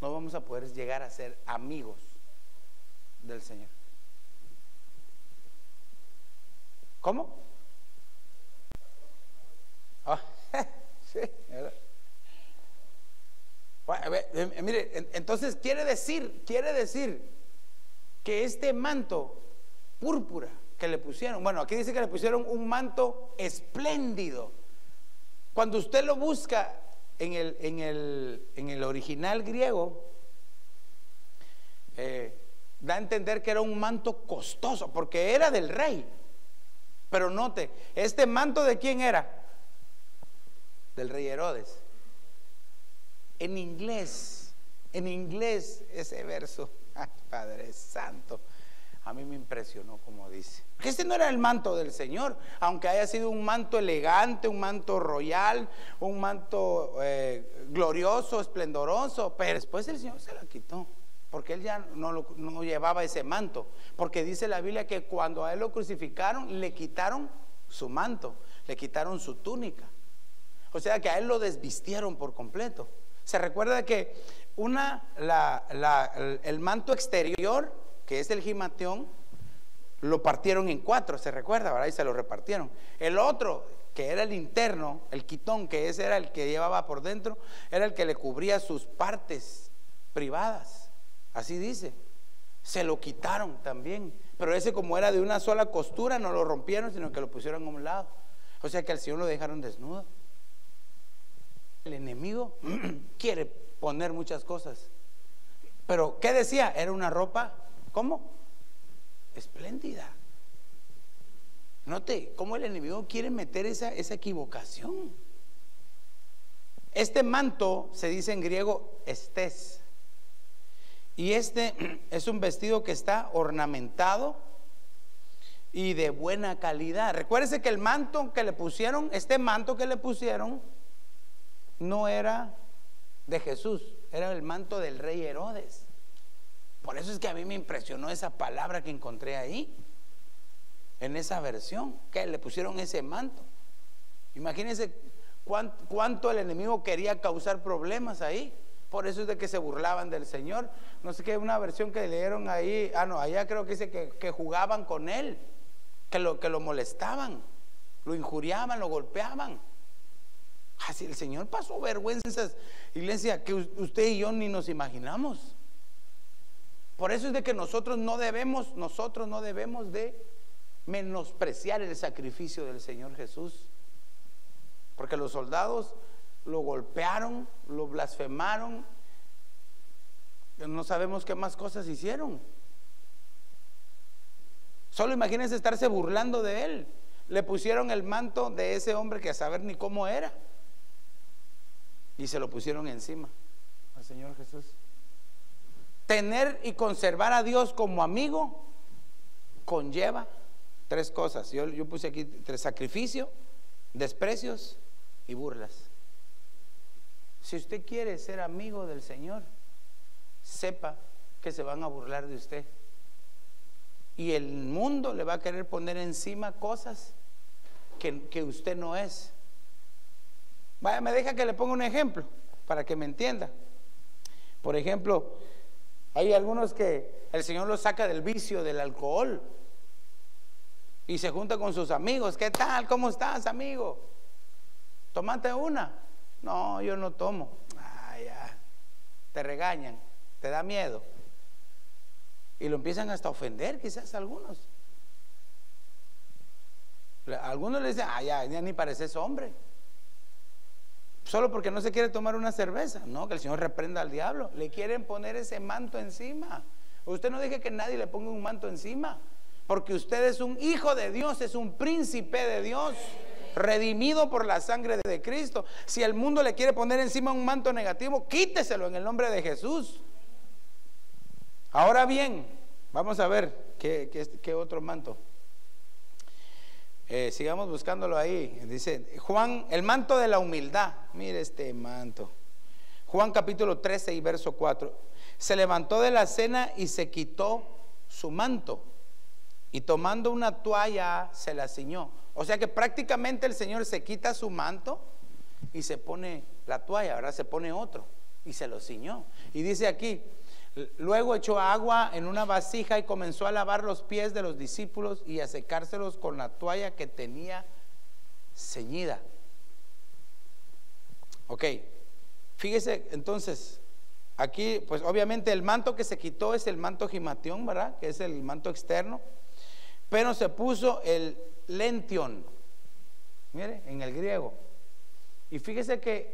no vamos a poder llegar a ser amigos del Señor. ¿Cómo? Sí, ¿verdad? Bueno, mire, entonces quiere decir que este manto púrpura que le pusieron, bueno, aquí dice que le pusieron un manto espléndido. Cuando usted lo busca en el original griego, da a entender que era un manto costoso, porque era del rey. Pero note, ¿este manto de quién era? Del rey Herodes. En inglés ese verso, ay, Padre Santo, a mí me impresionó como dice. Porque este no era el manto del Señor, aunque haya sido un manto elegante, un manto royal, un manto glorioso, esplendoroso, pero después el Señor se lo quitó, porque él ya no llevaba ese manto. Porque dice la Biblia que cuando a él lo crucificaron, le quitaron su manto, le quitaron su túnica. O sea que a él lo desvistieron por completo. Se recuerda que el manto exterior, que es el gimatión, lo partieron en 4, se recuerda, ¿verdad? Y se lo repartieron. El otro, que era el interno, el quitón, que ese era el que llevaba por dentro, era el que le cubría sus partes privadas. Así dice. Se lo quitaron también, pero ese, como era de una sola costura, no lo rompieron, sino que lo pusieron a un lado. O sea que al Señor lo dejaron desnudo. El enemigo quiere poner muchas cosas, pero ¿qué decía? Era una ropa, ¿cómo? Espléndida. Note cómo el enemigo quiere meter esa equivocación. Este manto se dice en griego estés, y este es un vestido que está ornamentado y de buena calidad. Recuérdese que el manto que le pusieron, este manto que le pusieron, no era de Jesús, era el manto del rey Herodes. Por eso es que a mí me impresionó esa palabra que encontré ahí, en esa versión, que le pusieron ese manto. Imagínense cuánto el enemigo quería causar problemas ahí. Por eso es de que se burlaban del Señor. No sé qué, una versión que leyeron ahí, allá creo que dice que jugaban con él, que lo molestaban, lo injuriaban, lo golpeaban. Así el Señor pasó vergüenzas, iglesia, que usted y yo ni nos imaginamos. Por eso es de que nosotros no debemos de menospreciar el sacrificio del Señor Jesús. Porque los soldados lo golpearon, lo blasfemaron, no sabemos qué más cosas hicieron. Solo imagínense estarse burlando de él. Le pusieron el manto de ese hombre que a saber ni cómo era, y se lo pusieron encima al Señor Jesús. Tener y conservar a Dios como amigo conlleva 3 cosas. Yo puse aquí 3: sacrificio, desprecios y burlas. Si usted quiere ser amigo del Señor, sepa que se van a burlar de usted. Y el mundo le va a querer poner encima cosas que usted no es. Vaya, me deja que le ponga un ejemplo para que me entienda. Por ejemplo, hay algunos que el Señor los saca del vicio del alcohol y se junta con sus amigos. ¿Qué tal? ¿Cómo estás, amigo? Tómate una. No, yo no tomo. Ya. Te regañan, te da miedo. Y lo empiezan hasta a ofender, quizás algunos. Algunos le dicen, ya ni pareces hombre. Solo porque no se quiere tomar una cerveza. No, que el Señor reprenda al diablo. Le quieren poner ese manto encima. Usted no deje que nadie le ponga un manto encima, porque usted es un hijo de Dios, es un príncipe de Dios, redimido por la sangre de Cristo. Si el mundo le quiere poner encima un manto negativo, quíteselo en el nombre de Jesús. Ahora bien, vamos a ver qué otro manto. Sigamos buscándolo ahí. Dice Juan, el manto de la humildad. Mire este manto. Juan capítulo 13 y verso 4. Se levantó de la cena y se quitó su manto, y tomando una toalla se la ciñó. O sea que prácticamente el Señor se quita su manto y se pone la toalla, ahora se pone otro y se lo ciñó. Y dice aquí, luego echó agua en una vasija y comenzó a lavar los pies de los discípulos y a secárselos con la toalla que tenía ceñida. Ok, fíjese entonces, aquí pues obviamente el manto que se quitó es el manto gimatión, ¿verdad? Que es el manto externo, pero se puso el lention, mire, en el griego. Y fíjese que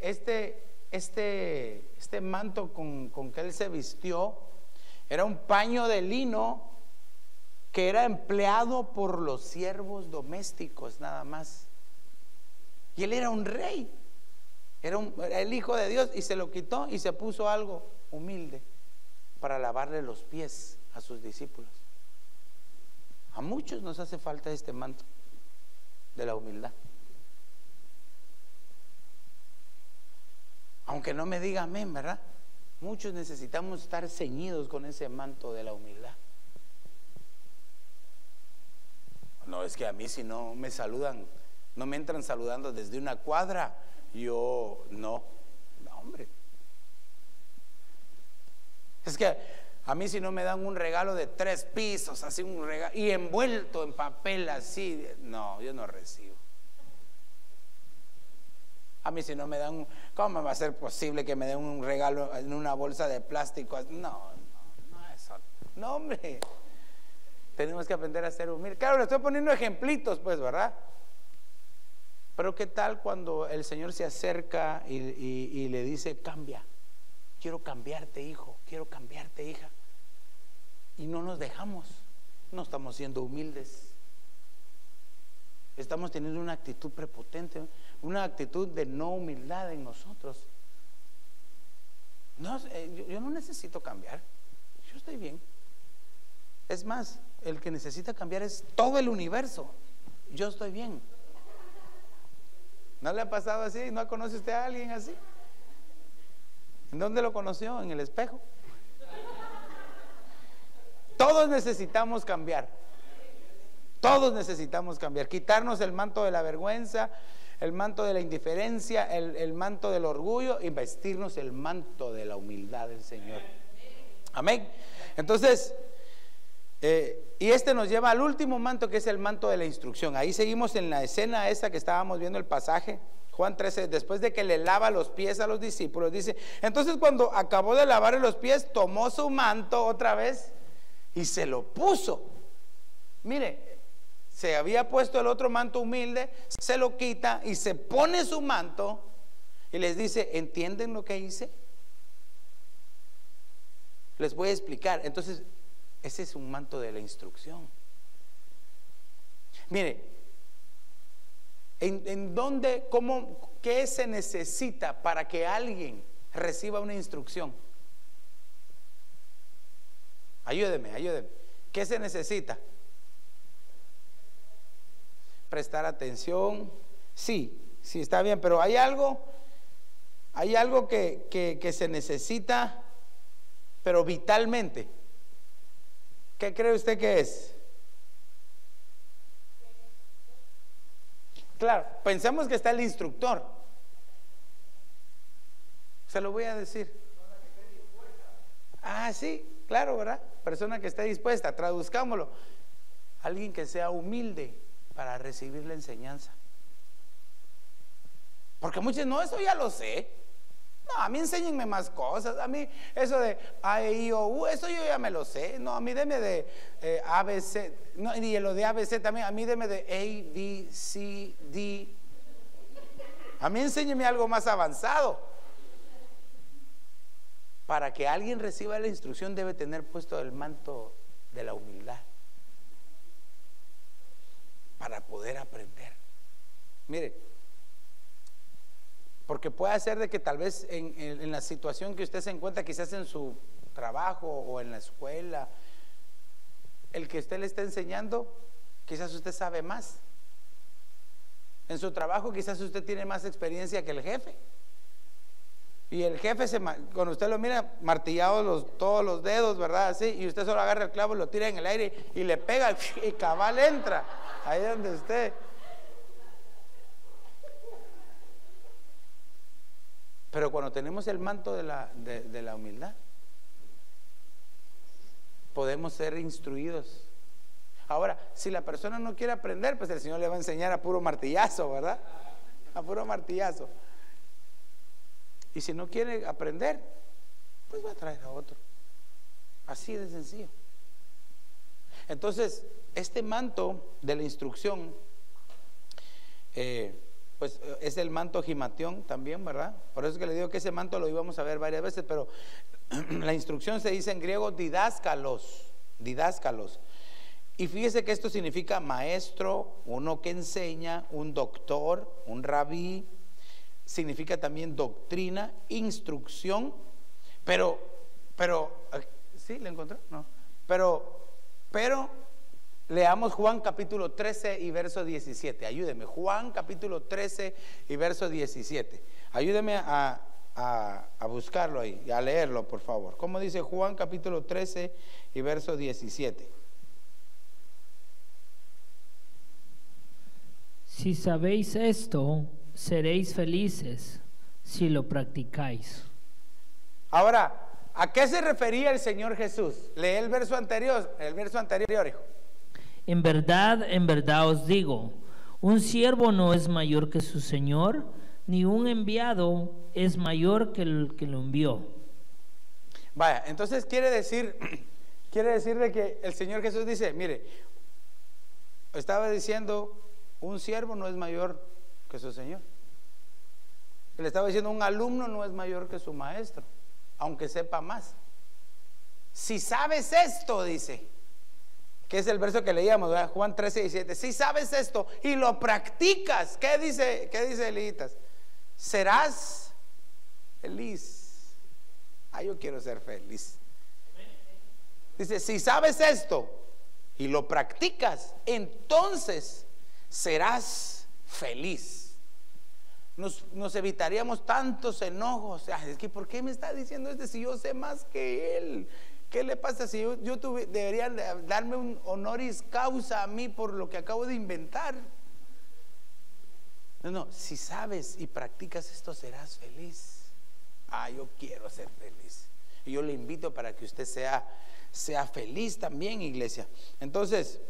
este manto con que él se vistió era un paño de lino que era empleado por los siervos domésticos nada más. Y él era un rey, era el hijo de Dios, y se lo quitó y se puso algo humilde para lavarle los pies a sus discípulos. A muchos nos hace falta este manto de la humildad. Aunque no me diga amén, ¿verdad? Muchos necesitamos estar ceñidos con ese manto de la humildad. No, es que a mí si no me saludan, no me entran saludando desde una cuadra, yo no, hombre. Es que a mí si no me dan un regalo de 3 pisos, así un regalo, y envuelto en papel así, no, yo no recibo. A mí si no me dan, ¿cómo va a ser posible que me den un regalo en una bolsa de plástico? No, eso, no, hombre. Tenemos que aprender a ser humildes. Claro, le estoy poniendo ejemplitos, pues, ¿verdad? Pero ¿qué tal cuando el Señor se acerca y le dice, cambia? Quiero cambiarte, hijo, quiero cambiarte, hija. Y no nos dejamos, no estamos siendo humildes. Estamos teniendo una actitud prepotente, una actitud de no humildad en nosotros. No, yo no necesito cambiar, yo estoy bien. Es más, el que necesita cambiar es todo el universo. Yo estoy bien. ¿No le ha pasado así? ¿No conoce usted a alguien así? ¿En dónde lo conoció? ¿En el espejo? Todos necesitamos cambiar. Todos necesitamos cambiar. Quitarnos el manto de la vergüenza, el manto de la indiferencia, el manto del orgullo, y vestirnos el manto de la humildad del Señor. Amén. Entonces, y este nos lleva al último manto, que es el manto de la instrucción. Ahí seguimos en la escena esa que estábamos viendo el pasaje. Juan 13, después de que le lava los pies a los discípulos, dice, entonces cuando acabó de lavarle los pies, tomó su manto otra vez y se lo puso. Mire, se había puesto el otro manto humilde, se lo quita y se pone su manto y les dice, ¿entienden lo que hice? Les voy a explicar. Entonces, ese es un manto de la instrucción. Mire, ¿en dónde, cómo, qué se necesita para que alguien reciba una instrucción? Ayúdeme. ¿Qué se necesita? Prestar atención, Sí, sí, está bien, pero hay algo que se necesita, pero vitalmente. ¿Qué cree usted que es? Claro, pensemos que está el instructor. Se lo voy a decir. Ah, sí, claro, ¿verdad? Persona que esté dispuesta, traduzcámoslo. Alguien que sea humilde para recibir la enseñanza. Porque muchos, no, eso ya lo sé. No, a mí enséñenme más cosas. A mí eso de A, E, I, O, U, eso yo ya me lo sé. No, a mí deme de A, B, C. No, y lo de A, B, C también. A mí deme de A, B, C, D. A mí enséñeme algo más avanzado. Para que alguien reciba la instrucción debe tener puesto el manto de la humildad. Para poder aprender. Mire. Porque puede ser de que tal vez en la situación que usted se encuentra, quizás en su trabajo o en la escuela, el que usted le está enseñando, quizás usted sabe más. En su trabajo quizás usted tiene más experiencia que el jefe. Y el jefe, cuando usted lo mira, martillado todos los dedos, ¿verdad? Así, y usted solo agarra el clavo, lo tira en el aire y le pega y cabal entra. Ahí donde usted... Pero cuando tenemos el manto de la humildad, podemos ser instruidos. Ahora, si la persona no quiere aprender, pues el Señor le va a enseñar a puro martillazo, ¿verdad? A puro martillazo. Y si no quiere aprender, pues va a traer a otro. Así de sencillo. Entonces, este manto de la instrucción, pues es el manto gimatión también, ¿verdad? Por eso es que le digo que ese manto lo íbamos a ver varias veces, pero la instrucción se dice en griego didáscalos, didáscalos. Y fíjese que esto significa maestro, uno que enseña, un doctor, un rabí. Significa también doctrina, instrucción, pero, ¿sí? ¿Le encontró? No. Pero leamos Juan capítulo 13 y verso 17. Ayúdeme, Juan capítulo 13 y verso 17. Ayúdeme a buscarlo ahí, a leerlo, por favor. ¿Cómo dice Juan capítulo 13 y verso 17? Si sabéis esto, seréis felices si lo practicáis. Ahora, ¿a qué se refería el Señor Jesús? Lee el verso anterior, hijo. En verdad os digo, un siervo no es mayor que su Señor, ni un enviado es mayor que el que lo envió. Vaya, entonces quiere decir de que el Señor Jesús dice, mire, estaba diciendo, un siervo no es mayor que su Señor. Le estaba diciendo, un alumno no es mayor que su maestro, aunque sepa más. Si sabes esto, dice, que es el verso que leíamos, ¿verdad? Juan 13, 17. Si sabes esto y lo practicas, ¿qué dice Elitas? Serás feliz. Yo quiero ser feliz. Dice, si sabes esto y lo practicas, entonces serás feliz. Nos evitaríamos tantos enojos. Es que ¿por qué me está diciendo si yo sé más que él? ¿Qué le pasa si yo deberían darme un honoris causa a mí por lo que acabo de inventar? No, si sabes y practicas esto serás feliz. Yo quiero ser feliz. Y yo le invito para que usted sea feliz también, iglesia. Entonces,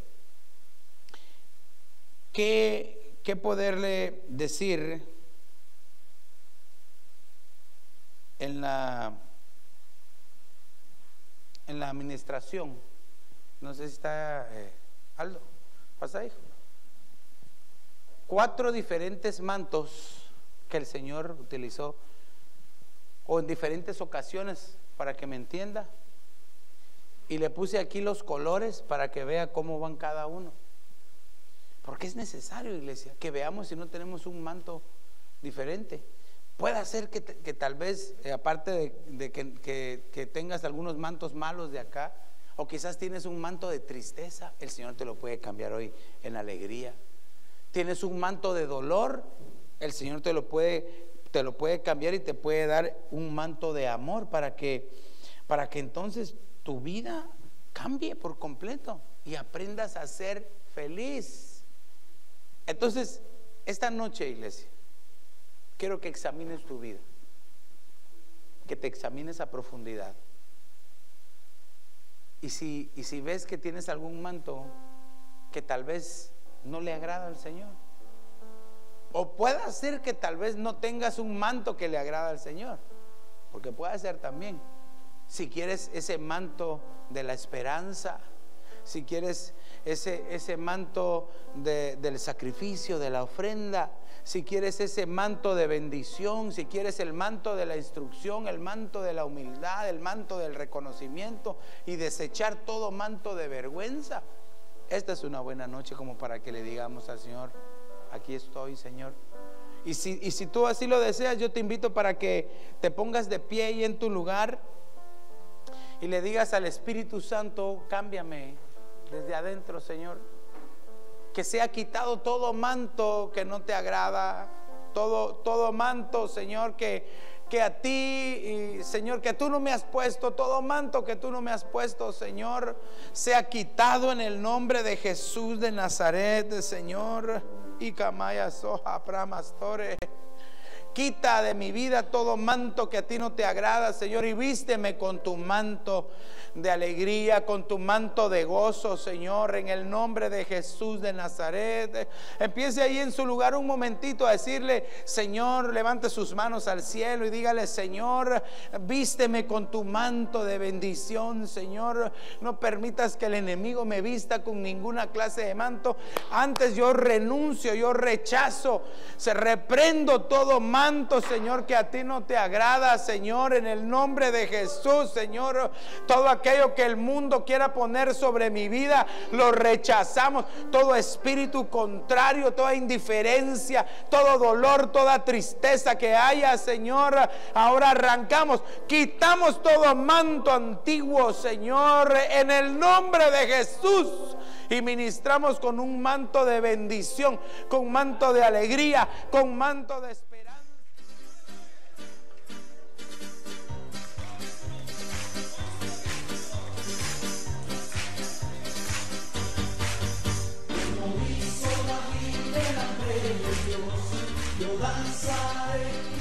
¿qué poderle decir en la administración? No sé si está Aldo, pasa hijo. 4 diferentes mantos que el Señor utilizó, o en diferentes ocasiones, para que me entienda. Y le puse aquí los colores para que vea cómo van cada uno. Porque es necesario, iglesia, que veamos si no tenemos un manto diferente. Puede ser que tal vez, aparte de que tengas algunos mantos malos de acá, o quizás tienes un manto de tristeza, el Señor te lo puede cambiar hoy en alegría. Tienes un manto de dolor, el Señor te lo puede cambiar y te puede dar un manto de amor para que entonces tu vida cambie por completo y aprendas a ser feliz. Entonces, esta noche, iglesia, quiero que examines tu vida, que te examines a profundidad. Y si ves que tienes algún manto que tal vez no le agrada al Señor, o puede ser que tal vez no tengas un manto que le agrada al Señor, porque puede ser también. Si quieres ese manto de la esperanza, si quieres ese manto del sacrificio, de la ofrenda, si quieres ese manto de bendición, si quieres el manto de la instrucción, el manto de la humildad, el manto del reconocimiento, y desechar todo manto de vergüenza, esta es una buena noche como para que le digamos al Señor: aquí estoy, Señor. Y si tú así lo deseas, yo te invito para que te pongas de pie ahí en tu lugar y le digas al Espíritu Santo: cámbiame desde adentro, Señor. Que sea quitado todo manto que no te agrada, todo manto, Señor, que a ti, Señor, que tú no me has puesto, todo manto que tú no me has puesto, Señor, sea quitado en el nombre de Jesús de Nazaret, Señor. Y Kamaya Soja Pramastore. Quita de mi vida todo manto que a ti no te agrada, Señor, y vísteme con tu manto de alegría, con tu manto de gozo, Señor, en el nombre de Jesús de Nazaret. Empiece ahí en su lugar un momentito a decirle: Señor, levante sus manos al cielo y dígale: Señor, vísteme con tu manto de bendición, Señor. No permitas que el enemigo me vista con ninguna clase de manto. Antes yo renuncio, yo rechazo, reprendo todo manto, Señor, que a ti no te agrada, Señor, en el nombre de Jesús, Señor. Todo aquello que el mundo quiera poner sobre mi vida, lo rechazamos. Todo espíritu contrario, toda indiferencia, todo dolor, toda tristeza que haya, Señor, ahora arrancamos, quitamos todo manto antiguo, Señor, en el nombre de Jesús. Y ministramos con un manto de bendición, con manto de alegría, con manto de esperanza. Como hizo David delante de Dios, yo danzaré.